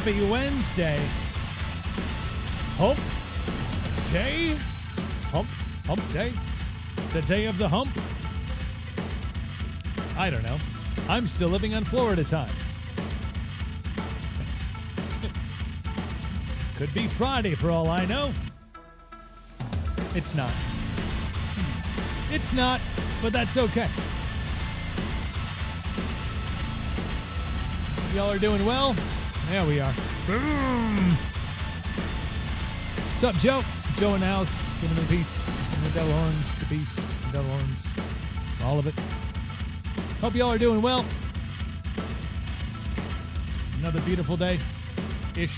Happy Wednesday. Hump day? Hump day? The day of the hump? I don't know. I'm still living on Florida time. Could be Friday for all I know. It's not. It's not, but that's okay. Y'all are doing well? Yeah, we are. Boom. What's up, Joe? Joe in the house, giving the peace, the devil horns, the peace, the devil horns, all of it. Hope y'all are doing well. Another beautiful day-ish.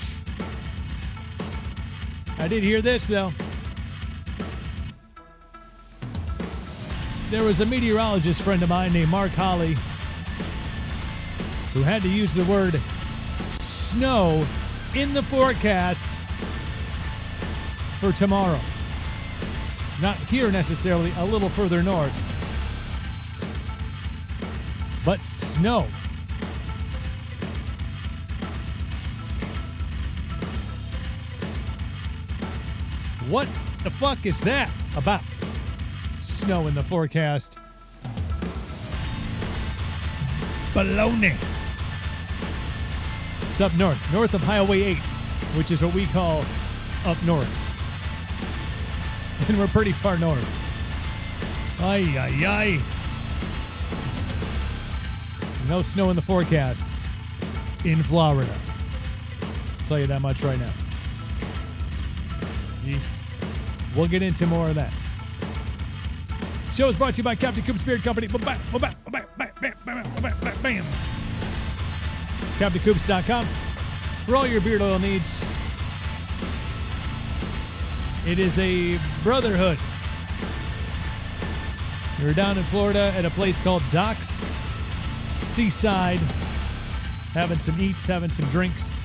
I did hear this, though. There was a meteorologist friend of mine named Mark Holly who had to use the word snow in the forecast for tomorrow. Not here necessarily, a little further north. But snow. What the fuck is that about? Snow in the forecast. Baloney. It's up north of Highway 8, which is what we call up north. And we're pretty far north. Ay, ay, ay. No snow in the forecast in Florida. I'll tell you that much right now. We'll get into more of that. Show is brought to you by Captain Coop's Beard Company. Bam. CaptainCoops.com for all your beard oil needs. It is a brotherhood. We're down in Florida at a place called Docks, Seaside, having some eats, having some drinks.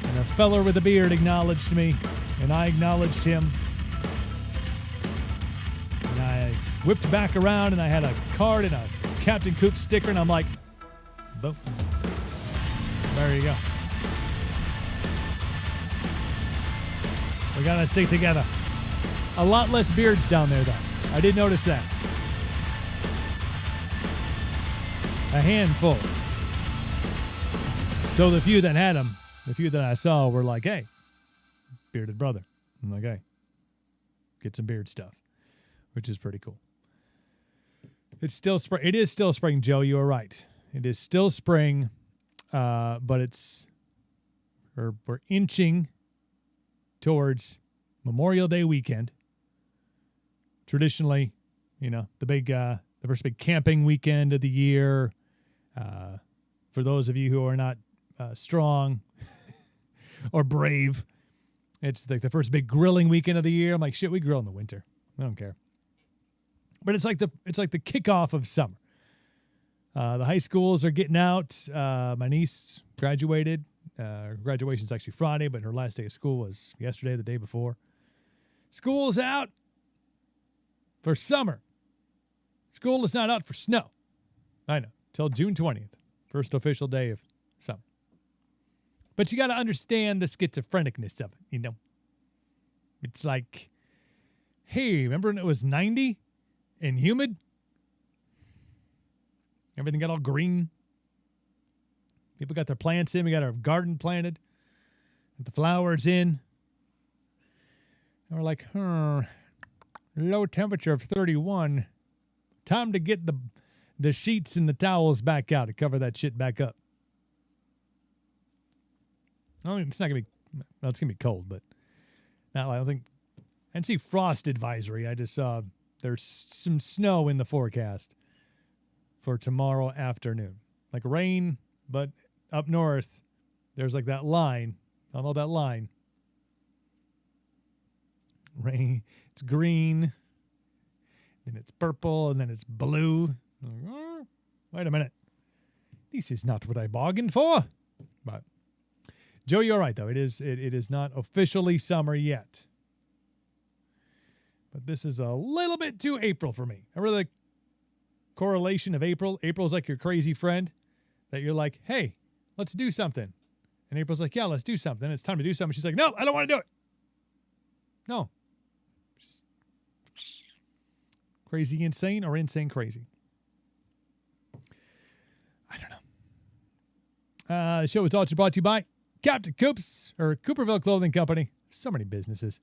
And a feller with a beard acknowledged me, and I acknowledged him. And I whipped back around, and I had a card and a Captain Coop sticker, and I'm like, boom. There you go. We gotta stay together. A lot less beards down there, though. I did notice that. A handful. So the few that had them, the few that I saw were like, hey, bearded brother. I'm like, hey, get some beard stuff, which is pretty cool. It's still spring. It is still spring, Joe. You are right. It is still spring, but we're inching towards Memorial Day weekend. Traditionally, the first big camping weekend of the year. For those of you who are not strong or brave, it's like the first big grilling weekend of the year. I'm like, shit, we grill in the winter. I don't care. But it's like the kickoff of summer. The high schools are getting out. My niece graduated. Graduation's actually Friday, but her last day of school was yesterday, the day before. School's out for summer. School is not out for snow. I know. Till June 20th. First official day of summer. But you got to understand the schizophrenicness of it, It's like, hey, remember when it was 90 and humid? Everything got all green. People got their plants in. We got our garden planted. With the flowers in. And we're like, low temperature of 31. Time to get the sheets and the towels back out to cover that shit back up. I mean, it's not going to be, well, it's going to be cold, but not, I don't think, I didn't see frost advisory. I just saw there's some snow in the forecast for tomorrow afternoon. Like rain, but up north, there's like that line. I don't know that line. Rain, it's green, then it's purple, and then it's blue. Wait a minute. This is not what I bargained for. But Joe, you're right, though. It is not officially summer yet. But this is a little bit too April for me. I really like correlation of April. April's like your crazy friend that you're like, hey, let's do something. And April's like, yeah, let's do something. It's time to do something. She's like, no, I don't want to do it. No. Just crazy insane or insane crazy. I don't know. The show is also brought to you by Captain Coops, or Cooperville Clothing Company. So many businesses.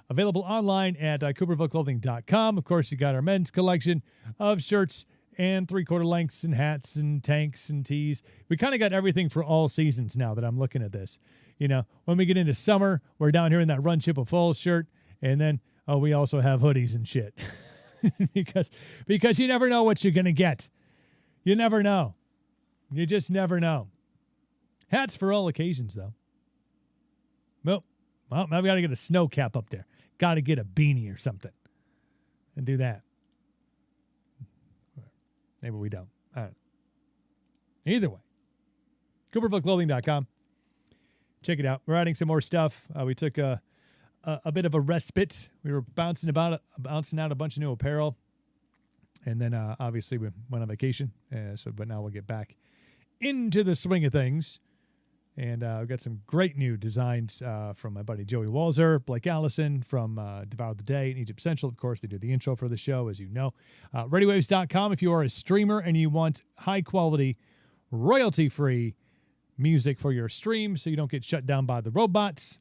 Available online at CoopervilleClothing.com. Of course, you got our men's collection of shirts and 3/4 lengths and hats and tanks and tees. We kind of got everything for all seasons now that I'm looking at this. You know, when we get into summer, we're down here in that Run Chip of Fall shirt. And then, we also have hoodies and shit. because you never know what you're going to get. You never know. You just never know. Hats for all occasions, though. Well, now we got to get a snow cap up there. Got to get a beanie or something and do that. Maybe we don't. I don't know. Either way, CoopervilleClothing.com. Check it out. We're adding some more stuff. We took a bit of a respite. We were bouncing out a bunch of new apparel, and then obviously we went on vacation. But now we'll get back into the swing of things. And we've got some great new designs from my buddy Joey Walzer, Blake Allison from Devour the Day and Egypt Central. Of course, they do the intro for the show, as you know. ReadyWaves.com if you are a streamer and you want high-quality, royalty-free music for your stream so you don't get shut down by the robots.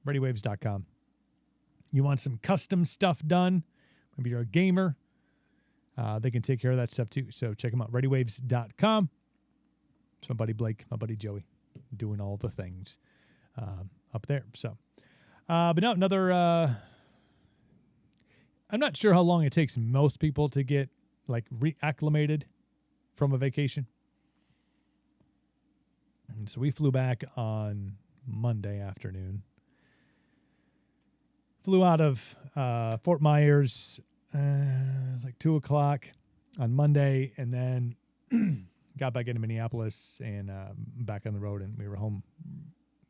ReadyWaves.com. You want some custom stuff done? Maybe you're a gamer. They can take care of that stuff too. So check them out, ReadyWaves.com. It's my buddy Blake, my buddy Joey, doing all the things up there. So, but no, another, I'm not sure how long it takes most people to get like reacclimated from a vacation. And so we flew back on Monday afternoon. Flew out of Fort Myers, it was like 2:00 on Monday, and then got back into Minneapolis and back on the road, and we were home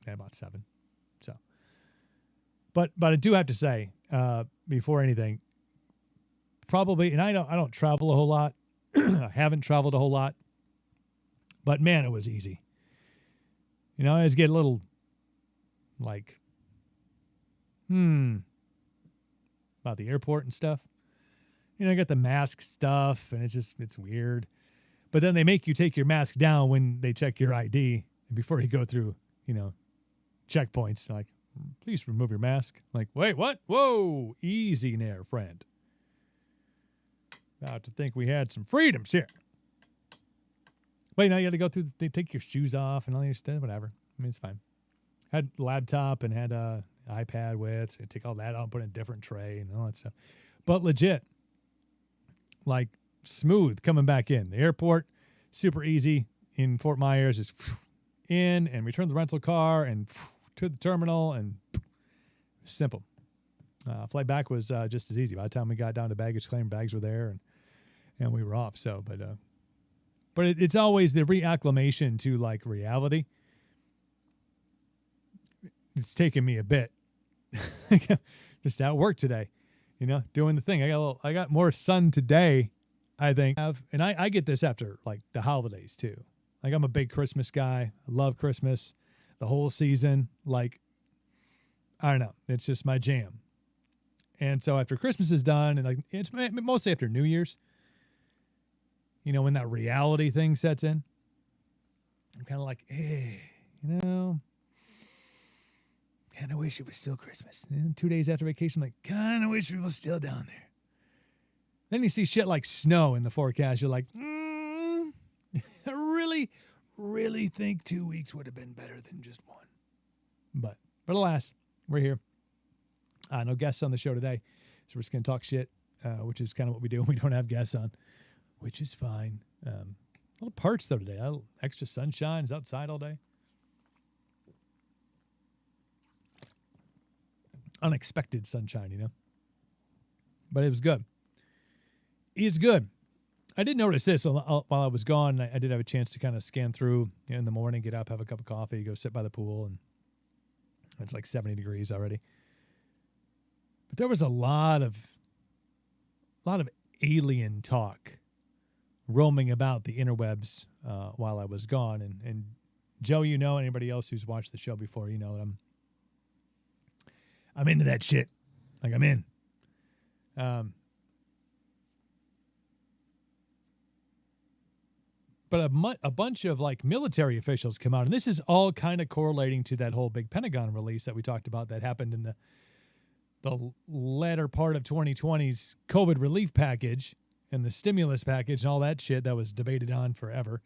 at about 7. So, but I do have to say, before anything, probably, and I don't travel a whole lot. I haven't traveled a whole lot, but man, it was easy. You know, I just get a little like, about the airport and stuff. You know, I got the mask stuff, and it's weird. But then they make you take your mask down when they check your ID and before you go through, you know, checkpoints. Like, please remove your mask. Like, wait, what? Whoa, easy there, friend. About to think we had some freedoms here. But, you know, you got to go through, they take your shoes off and all your stuff, whatever. I mean, it's fine. Had a laptop and had a iPad with, so take all that out and put it in a different tray and all that stuff. But legit, like, smooth coming back in. The airport, super easy in Fort Myers, just in and return the rental car and to the terminal, and simple. Flight back was just as easy. By the time we got down to baggage claim, bags were there and we were off. So, but it's always the reacclimation to like reality. It's taken me a bit. Just at work today, you know, doing the thing. I got more sun today, I think. And I get this after like the holidays too. Like, I'm a big Christmas guy. I love Christmas, the whole season. Like, I don't know. It's just my jam. And so after Christmas is done, and like it's mostly after New Year's, you know, when that reality thing sets in, I'm kind of like, hey, you know, kind of wish it was still Christmas. And then 2 days after vacation, I'm like, kind of wish we were still down there. Then you see shit like snow in the forecast. You're like, I really think 2 weeks would have been better than just one. But alas, we're here. No guests on the show today, so we're just going to talk shit, which is kind of what we do when we don't have guests on, which is fine. A little parts, though, today. A little extra sunshine. Is outside all day. Unexpected sunshine, you know. But it was good. It's good. I did notice this while I was gone. I did have a chance to kind of scan through in the morning, get up, have a cup of coffee, go sit by the pool, and it's like 70 degrees already. But there was a lot of alien talk roaming about the interwebs while I was gone, and Joe, you know, anybody else who's watched the show before, you know that I'm into that shit. Like, I'm in. But a bunch of like military officials come out, and this is all kind of correlating to that whole big Pentagon release that we talked about that happened in the latter part of 2020's COVID relief package and the stimulus package and all that shit that was debated on forever.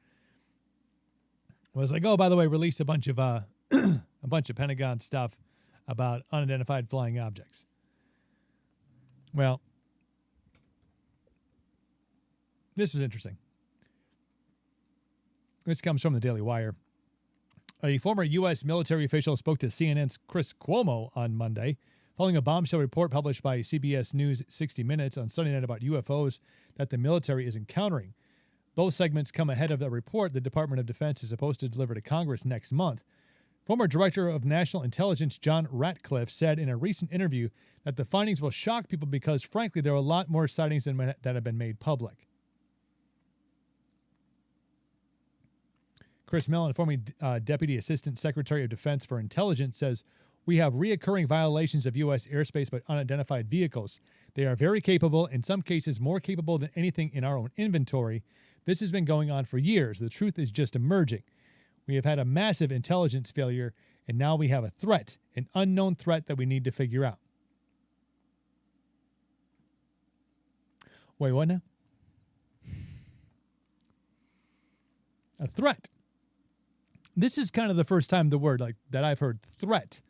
It was like, oh, by the way, release a bunch of a bunch of Pentagon stuff about unidentified flying objects. Well, this was interesting. This comes from the Daily Wire. A former U.S. military official spoke to CNN's Chris Cuomo on Monday, following a bombshell report published by CBS News 60 Minutes on Sunday night about UFOs that the military is encountering. Both segments come ahead of the report the Department of Defense is supposed to deliver to Congress next month. Former Director of National Intelligence John Ratcliffe said in a recent interview that the findings will shock people because, frankly, there are a lot more sightings that have been made public. Chris Mellon, former Deputy Assistant Secretary of Defense for Intelligence, says, "We have reoccurring violations of U.S. airspace by unidentified vehicles. They are very capable, in some cases more capable than anything in our own inventory. This has been going on for years. The truth is just emerging. We have had a massive intelligence failure, and now we have a threat, an unknown threat that we need to figure out." Wait, what now? A threat. This is kind of the first time the word like that I've heard threat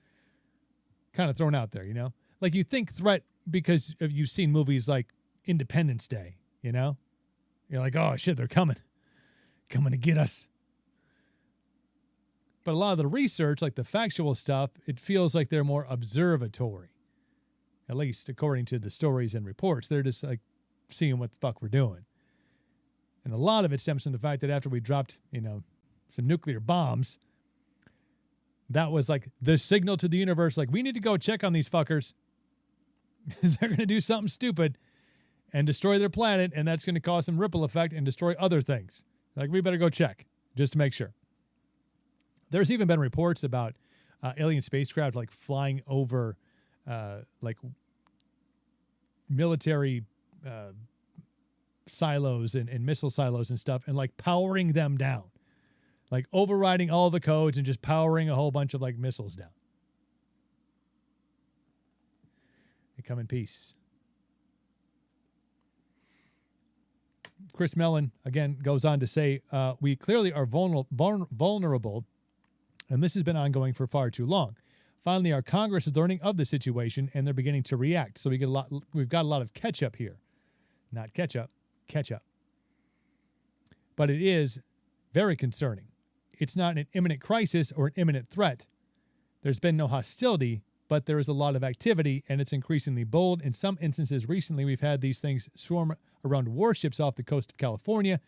kind of thrown out there, you know? Like you think threat because you've seen movies like Independence Day, you know? You're like, oh shit, they're coming to get us. But a lot of the research, like the factual stuff, it feels like they're more observatory. At least according to the stories and reports. They're just like seeing what the fuck we're doing. And a lot of it stems from the fact that after we dropped, you know, some nuclear bombs, that was like the signal to the universe, like, we need to go check on these fuckers because they're going to do something stupid and destroy their planet, and that's going to cause some ripple effect and destroy other things. Like, we better go check just to make sure. There's even been reports about alien spacecraft like flying over like military silos and missile silos and stuff and like powering them down. Like overriding all the codes and just powering a whole bunch of like missiles down. They come in peace. Chris Mellon, again, goes on to say, we clearly are vulnerable, and this has been ongoing for far too long. Finally, our Congress is learning of the situation, and they're beginning to react. So we've got a lot of catch-up here. Not ketchup, catch-up. But it is very concerning. It's not an imminent crisis or an imminent threat. There's been no hostility, but there is a lot of activity, and it's increasingly bold. In some instances recently, we've had these things swarm around warships off the coast of California,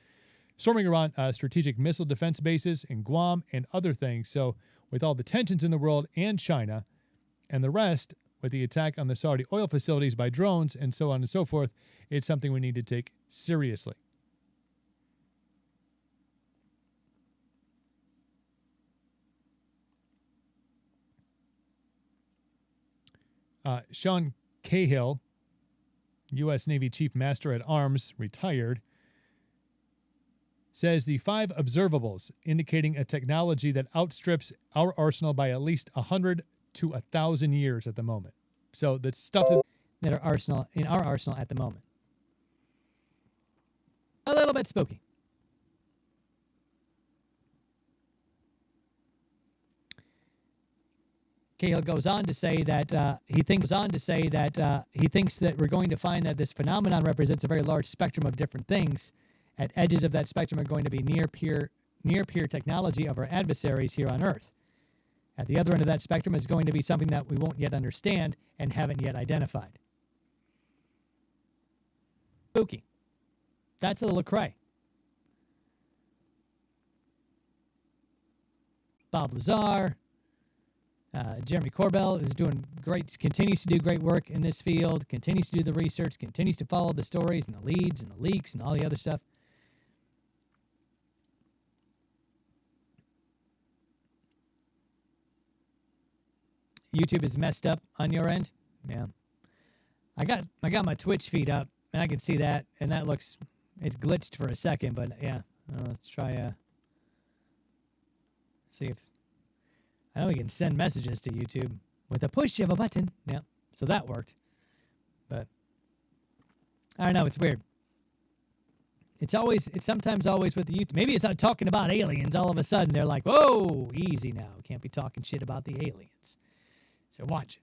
swarming around strategic missile defense bases in Guam and other things. So with all the tensions in the world and China and the rest, with the attack on the Saudi oil facilities by drones and so on and so forth, it's something we need to take seriously. Sean Cahill, U.S. Navy Chief Master at Arms, retired, says the 5 observables indicating a technology that outstrips our arsenal by at least 100 to 1,000 years at the moment. So the stuff that are in our arsenal at the moment. A little bit spooky. Cahill goes on to say that he thinks that we're going to find that this phenomenon represents a very large spectrum of different things. At edges of that spectrum are going to be near peer technology of our adversaries here on Earth. At the other end of that spectrum is going to be something that we won't yet understand and haven't yet identified. Spooky. That's a little cray. Bob Lazar. Jeremy Corbell is doing great, continues to do great work in this field, continues to do the research, continues to follow the stories and the leads and the leaks and all the other stuff. YouTube is messed up on your end? Yeah. I got my Twitch feed up, and I can see that, and that looks, it glitched for a second, but yeah. Let's try, see if, I know we can send messages to YouTube with a push of a button. Yeah, so that worked. But, I don't know, it's weird. It's sometimes always with the YouTube. Maybe it's not talking about aliens. All of a sudden, they're like, whoa, easy now. Can't be talking shit about the aliens. So watch it.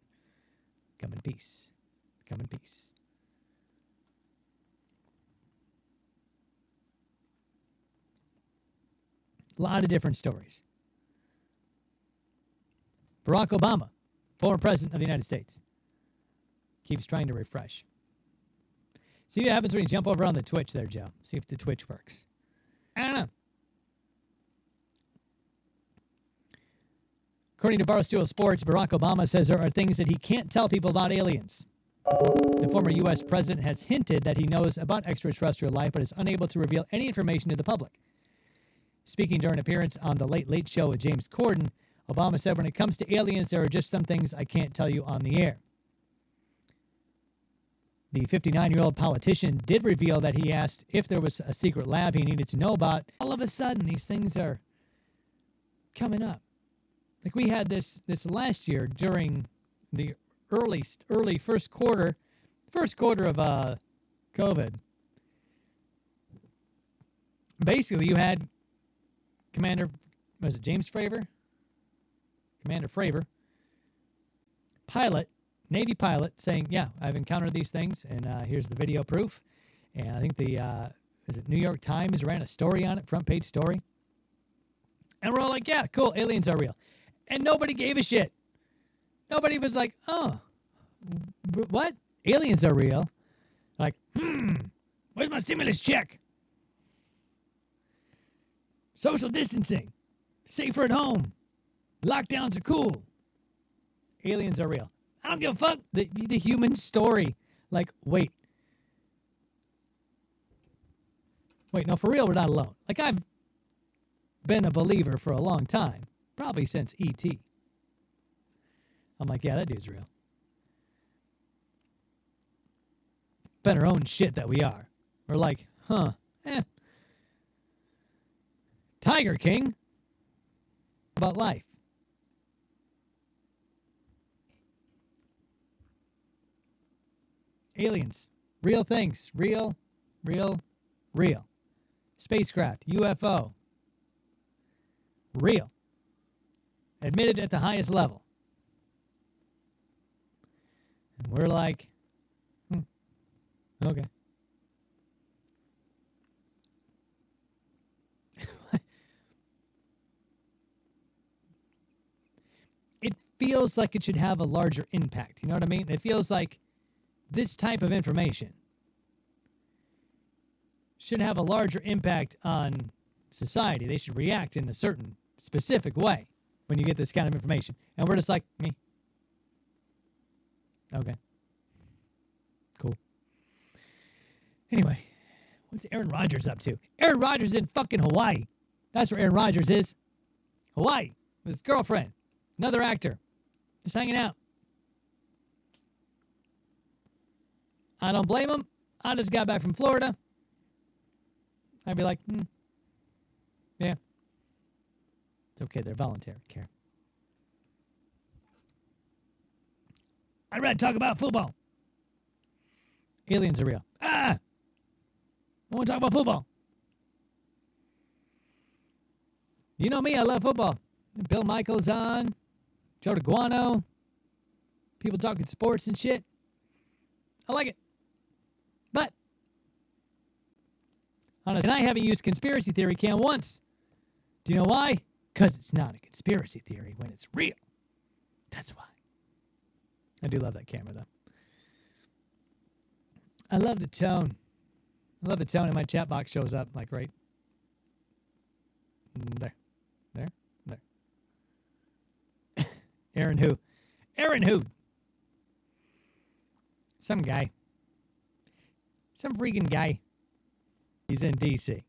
Come in peace. Come in peace. A lot of different stories. Barack Obama, former president of the United States, keeps trying to refresh. See what happens when you jump over on the Twitch there, Joe. See if the Twitch works. I don't know. According to Barstool Sports, Barack Obama says there are things that he can't tell people about aliens. The former U.S. president has hinted that he knows about extraterrestrial life but is unable to reveal any information to the public. Speaking during an appearance on The Late Late Show with James Corden, Obama said, when it comes to aliens, there are just some things I can't tell you on the air. The 59-year-old politician did reveal that he asked if there was a secret lab he needed to know about. All of a sudden, these things are coming up. Like we had this last year during the early first quarter of COVID. Basically, you had Commander Fravor, Navy pilot, saying, yeah, I've encountered these things, and here's the video proof. And I think the New York Times ran a story on it, front page story. And we're all like, yeah, cool, aliens are real. And nobody gave a shit. Nobody was like, oh, what? Aliens are real? Like, where's my stimulus check? Social distancing. Safer at home. Lockdowns are cool. Aliens are real. I don't give a fuck. The human story. Like, wait, no, for real, we're not alone. Like, I've been a believer for a long time. Probably since E.T. I'm like, yeah, that dude's real. Been our own shit that we are. We're like, Tiger King. About life. Aliens. Real things. Real. Spacecraft. UFO. Real. Admitted at the highest level. And we're like, okay. It feels like it should have a larger impact. You know what I mean? It feels like this type of information should have a larger impact on society. They should react in a certain specific way when you get this kind of information. And we're just like, me. Okay. Cool. Anyway, what's Aaron Rodgers up to? Aaron Rodgers is in fucking Hawaii. That's where Aaron Rodgers is. Hawaii. With his girlfriend. Another actor. Just hanging out. I don't blame him. I just got back from Florida. I'd be like, yeah. It's okay. They're voluntary care. I'd rather talk about football. Aliens are real. I want to talk about football. You know me, I love football. Bill Michaels on. Joe DeGuano. People talking sports and shit. I like it. But, honestly, I haven't used conspiracy theory cam once. Do you know why? Because it's not a conspiracy theory when it's real. That's why. I do love that camera, though. I love the tone. I love the tone, and my chat box shows up, like, right there. Aaron who? Aaron who? Some guy. Some freaking guy. He's in D.C. You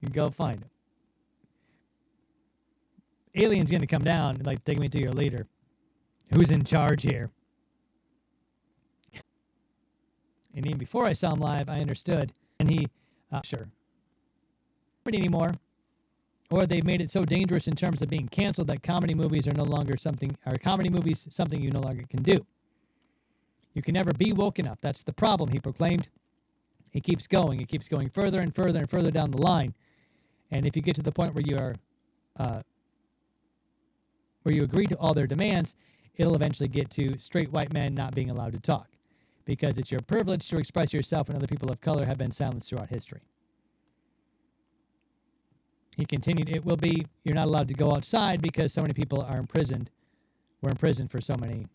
can go find him. Alien's going to come down and, like, take me to your leader. who's in charge here. And even before I saw him live, I understood. And he, sure. Not anymore. Or they've made it so dangerous in terms of being canceled that comedy movies are something you no longer can do. You can never be woke enough. That's the problem, he proclaimed. It keeps going. It keeps going further and further and further down the line. And if you get to the point where you are, where you agree to all their demands, it'll eventually get to straight white men not being allowed to talk. Because it's your privilege to express yourself, and other people of color have been silenced throughout history. He continued, it will be, you're not allowed to go outside because so many people are imprisoned. We're in prison for so many.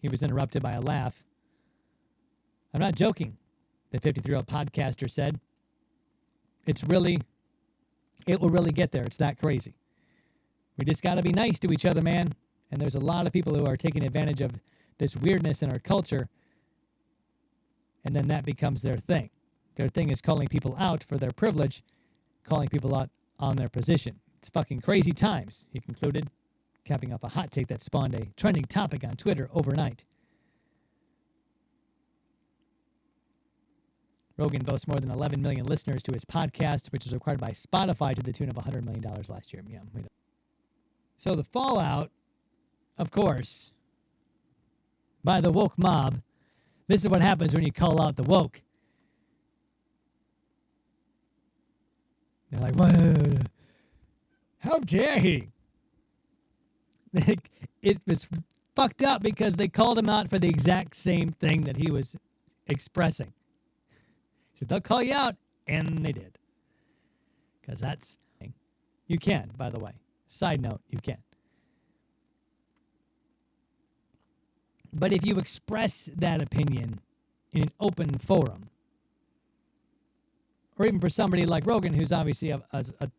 He was interrupted by a laugh. I'm not joking, the 53-year-old podcaster said. It will really get there. It's that crazy. We just got to be nice to each other, man. And there's a lot of people who are taking advantage of this weirdness in our culture, and then that becomes their thing. Their thing is calling people out for their privilege, calling people out on their position. It's fucking crazy times, he concluded, capping off a hot take that spawned a trending topic on Twitter overnight. Rogan boasts more than 11 million listeners to his podcast, which is acquired by Spotify to the tune of $100 million last year. Yeah, so the fallout, of course, by the woke mob. This is what happens when you call out the woke. They're like, what? How dare he? It was fucked up because they called him out for the exact same thing that he was expressing. He said, they'll call you out, and they did. Because that's... You can, by the way. Side note, you can. But if you express that opinion in an open forum, or even for somebody like Rogan, who's obviously a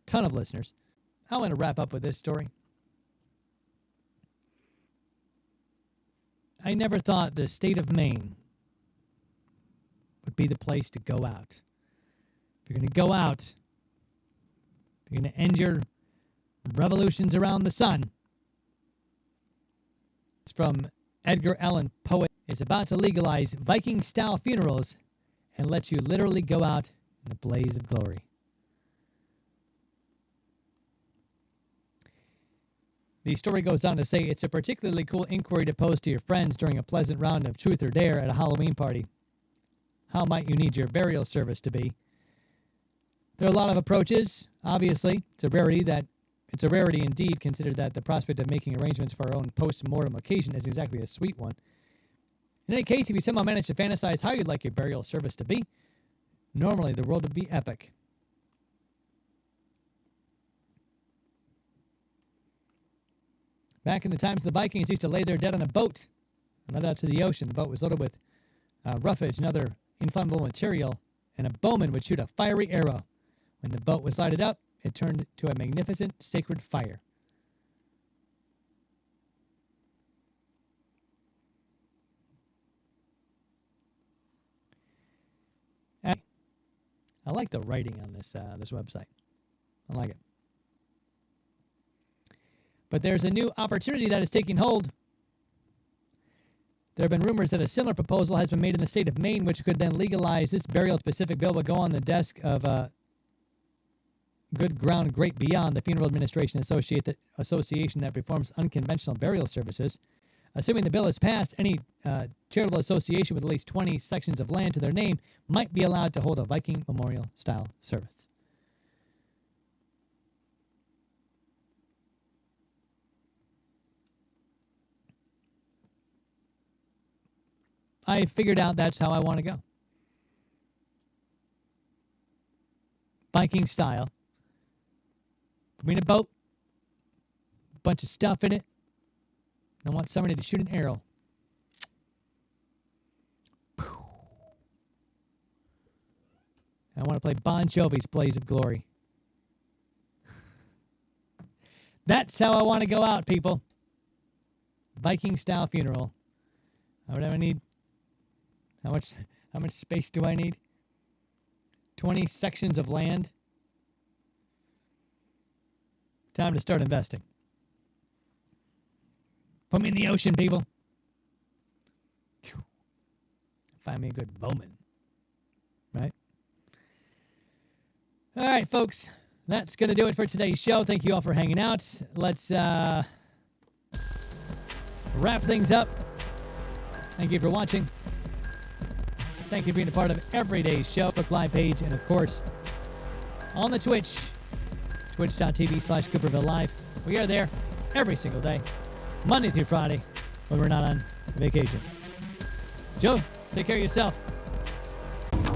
ton of listeners, I want to wrap up with this story. I never thought the state of Maine would be the place to go out. If you're going to go out, if you're going to end your revolutions around the sun, it's from Edgar Allan Poe. Is about to legalize Viking-style funerals and let you literally go out in the blaze of glory. The story goes on to say it's a particularly cool inquiry to pose to your friends during a pleasant round of truth or dare at a Halloween party. How might you need your burial service to be? There are a lot of approaches. Obviously, it's a rarity indeed, considered that the prospect of making arrangements for our own post-mortem occasion is exactly a sweet one. In any case, if you somehow manage to fantasize how you'd like your burial service to be, normally the world would be epic. Back in the times the Vikings used to lay their dead on a boat and let out to the ocean. The boat was loaded with roughage and other inflammable material, and a bowman would shoot a fiery arrow. When the boat was lighted up, it turned to a magnificent sacred fire. I like the writing on this website. I like it. But there's a new opportunity that is taking hold. There have been rumors that a similar proposal has been made in the state of Maine, which could then legalize this burial-specific bill will go on the desk of Good Ground Great Beyond, the Funeral Administration Association that performs unconventional burial services. Assuming the bill is passed, any charitable association with at least 20 sections of land to their name might be allowed to hold a Viking memorial-style service. I figured out that's how I want to go. Viking style. Put me in a boat. Bunch of stuff in it. I want somebody to shoot an arrow. I want to play Bon Jovi's Blaze of Glory. That's how I want to go out, people. Viking-style funeral. What do I need? How much space do I need? 20 sections of land. Time to start investing. Put me in the ocean, people. Find me a good Bowman. Right? All right, folks. That's going to do it for today's show. Thank you all for hanging out. Let's wrap things up. Thank you for watching. Thank you for being a part of every day's show, Facebook Live page, and of course, on the Twitch, twitch.tv/Cooperville Live. We are there every single day, Monday through Friday, when we're not on vacation. Joe, take care of yourself.